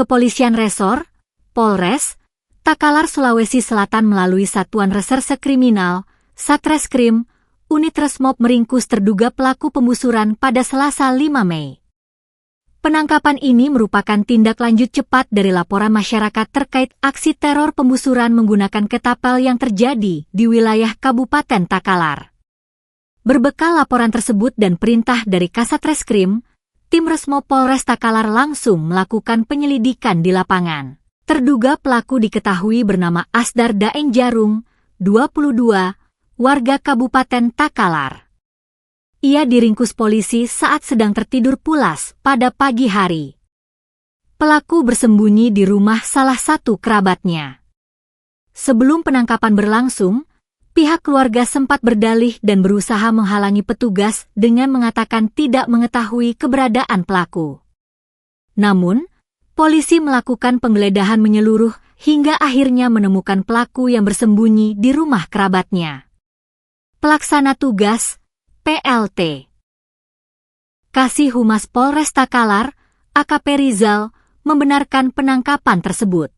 Kepolisian Resor, Polres, Takalar Sulawesi Selatan melalui Satuan Reserse Kriminal, Satreskrim, Unit Resmob meringkus terduga pelaku pembusuran pada Selasa 5 Mei. Penangkapan ini merupakan tindak lanjut cepat dari laporan masyarakat terkait aksi teror pembusuran menggunakan ketapel yang terjadi di wilayah Kabupaten Takalar. Berbekal laporan tersebut dan perintah dari Kasatreskrim, tim Resmob Polres Takalar langsung melakukan penyelidikan di lapangan. Terduga pelaku diketahui bernama Asdar Daeng Jarung, 22, warga Kabupaten Takalar. Ia diringkus polisi saat sedang tertidur pulas pada pagi hari. Pelaku bersembunyi di rumah salah satu kerabatnya. Sebelum penangkapan berlangsung, pihak keluarga sempat berdalih dan berusaha menghalangi petugas dengan mengatakan tidak mengetahui keberadaan pelaku. Namun, polisi melakukan penggeledahan menyeluruh hingga akhirnya menemukan pelaku yang bersembunyi di rumah kerabatnya. Pelaksana Tugas, PLT. Kasih Humas Polres Takalar, AKP Rizal, membenarkan penangkapan tersebut.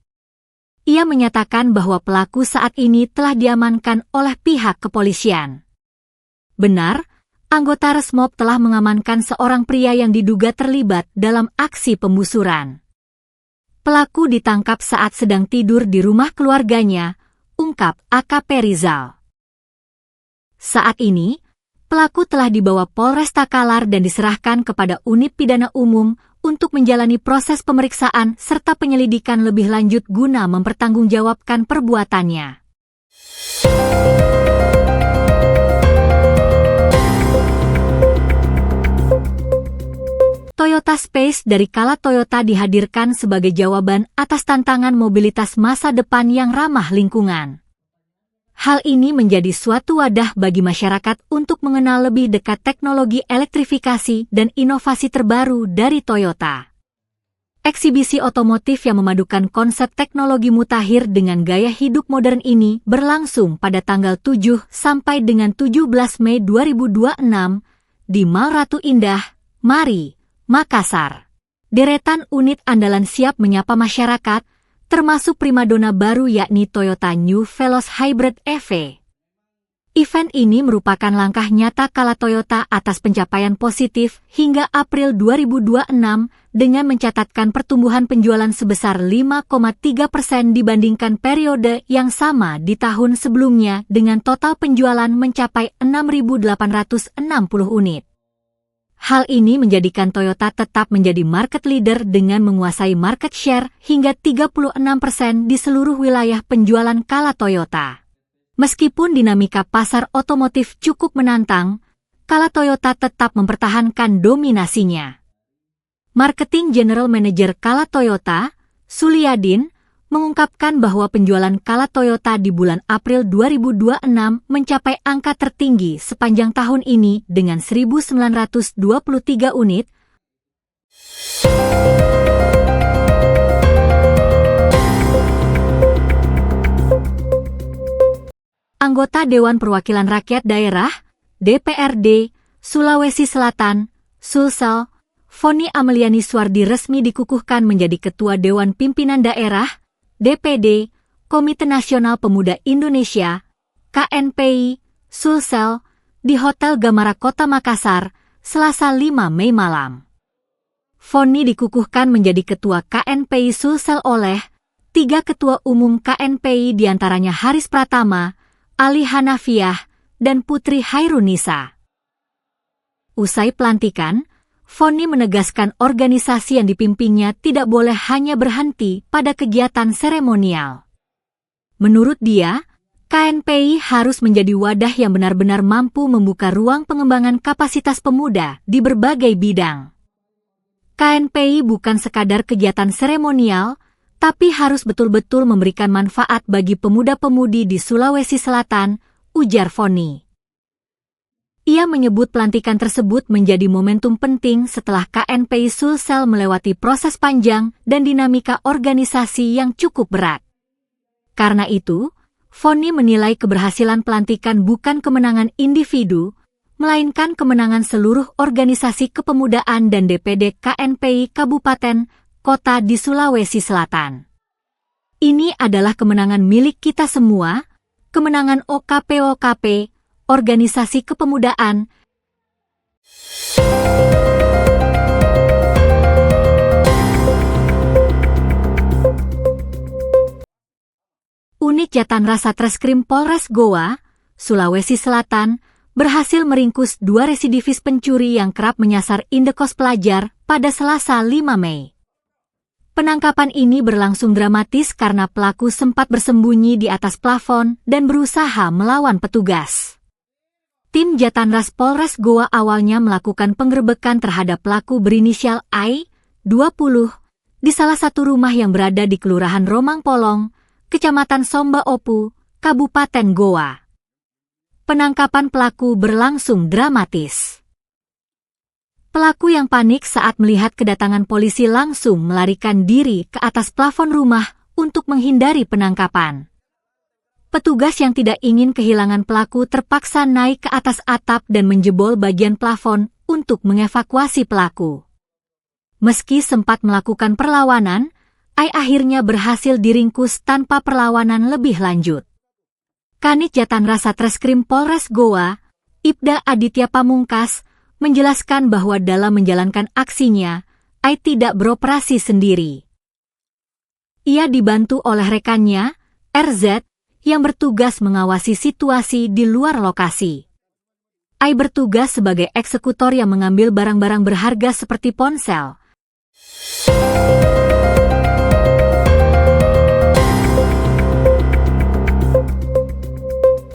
Ia menyatakan bahwa pelaku saat ini telah diamankan oleh pihak kepolisian. Benar, anggota Resmob telah mengamankan seorang pria yang diduga terlibat dalam aksi pembusuran. Pelaku ditangkap saat sedang tidur di rumah keluarganya, ungkap AKP Rizal. Saat ini, pelaku telah dibawa Polres Takalar dan diserahkan kepada Unit Pidana Umum untuk menjalani proses pemeriksaan serta penyelidikan lebih lanjut guna mempertanggungjawabkan perbuatannya. Toyota Space dari Kala Toyota dihadirkan sebagai jawaban atas tantangan mobilitas masa depan yang ramah lingkungan. Hal ini menjadi suatu wadah bagi masyarakat untuk mengenal lebih dekat teknologi elektrifikasi dan inovasi terbaru dari Toyota. Eksibisi otomotif yang memadukan konsep teknologi mutakhir dengan gaya hidup modern ini berlangsung pada tanggal 7 sampai dengan 17 Mei 2026 di Mall Ratu Indah, Mari, Makassar. Deretan unit andalan siap menyapa masyarakat, termasuk primadona baru yakni Toyota New Veloz Hybrid EV. Event ini merupakan langkah nyata Kala Toyota atas pencapaian positif hingga April 2026 dengan mencatatkan pertumbuhan penjualan sebesar 5,3% dibandingkan periode yang sama di tahun sebelumnya dengan total penjualan mencapai 6.860 unit. Hal ini menjadikan Toyota tetap menjadi market leader dengan menguasai market share hingga 36% di seluruh wilayah penjualan Kala Toyota. Meskipun dinamika pasar otomotif cukup menantang, Kala Toyota tetap mempertahankan dominasinya. Marketing General Manager Kala Toyota, Suliadin, mengungkapkan bahwa penjualan Kala Toyota di bulan April 2026 mencapai angka tertinggi sepanjang tahun ini dengan 1.923 unit. Anggota Dewan Perwakilan Rakyat Daerah, DPRD, Sulawesi Selatan, Sulsel, Foni Ameliani Suardi resmi dikukuhkan menjadi Ketua Dewan Pimpinan Daerah, DPD, Komite Nasional Pemuda Indonesia, KNPI, Sulsel, di Hotel Gamara Kota Makassar, Selasa 5 Mei malam. Foni dikukuhkan menjadi Ketua KNPI Sulsel oleh 3 Ketua Umum KNPI diantaranya Haris Pratama, Ali Hanafiah, dan Putri Hairunisa. Usai pelantikan, Foni menegaskan organisasi yang dipimpinnya tidak boleh hanya berhenti pada kegiatan seremonial. Menurut dia, KNPI harus menjadi wadah yang benar-benar mampu membuka ruang pengembangan kapasitas pemuda di berbagai bidang. KNPI bukan sekadar kegiatan seremonial, tapi harus betul-betul memberikan manfaat bagi pemuda-pemudi di Sulawesi Selatan, ujar Foni. Ia menyebut pelantikan tersebut menjadi momentum penting setelah KNPI Sulsel melewati proses panjang dan dinamika organisasi yang cukup berat. Karena itu, Foni menilai keberhasilan pelantikan bukan kemenangan individu, melainkan kemenangan seluruh organisasi kepemudaan dan DPD KNPI Kabupaten kota di Sulawesi Selatan. Ini adalah kemenangan milik kita semua, kemenangan OKP-OKP, Organisasi Kepemudaan. Unit Jatanras Satreskrim Polres Goa, Sulawesi Selatan, berhasil meringkus 2 residivis pencuri yang kerap menyasar indekos pelajar pada Selasa 5 Mei. Penangkapan ini berlangsung dramatis karena pelaku sempat bersembunyi di atas plafon dan berusaha melawan petugas. Tim Jatanras Polres Goa awalnya melakukan penggerebekan terhadap pelaku berinisial I, 20, di salah satu rumah yang berada di Kelurahan Romang Polong, Kecamatan Somba Opu, Kabupaten Goa. Penangkapan pelaku berlangsung dramatis. Pelaku yang panik saat melihat kedatangan polisi langsung melarikan diri ke atas plafon rumah untuk menghindari penangkapan. Petugas yang tidak ingin kehilangan pelaku terpaksa naik ke atas atap dan menjebol bagian plafon untuk mengevakuasi pelaku. Meski sempat melakukan perlawanan, Ai akhirnya berhasil diringkus tanpa perlawanan lebih lanjut. Kanit Jatanras Satreskrim Polres Goa, Ibda Aditya Pamungkas, menjelaskan bahwa dalam menjalankan aksinya, Ai tidak beroperasi sendiri. Ia dibantu oleh rekannya, RZ, yang bertugas mengawasi situasi di luar lokasi. Ai bertugas sebagai eksekutor yang mengambil barang-barang berharga seperti ponsel.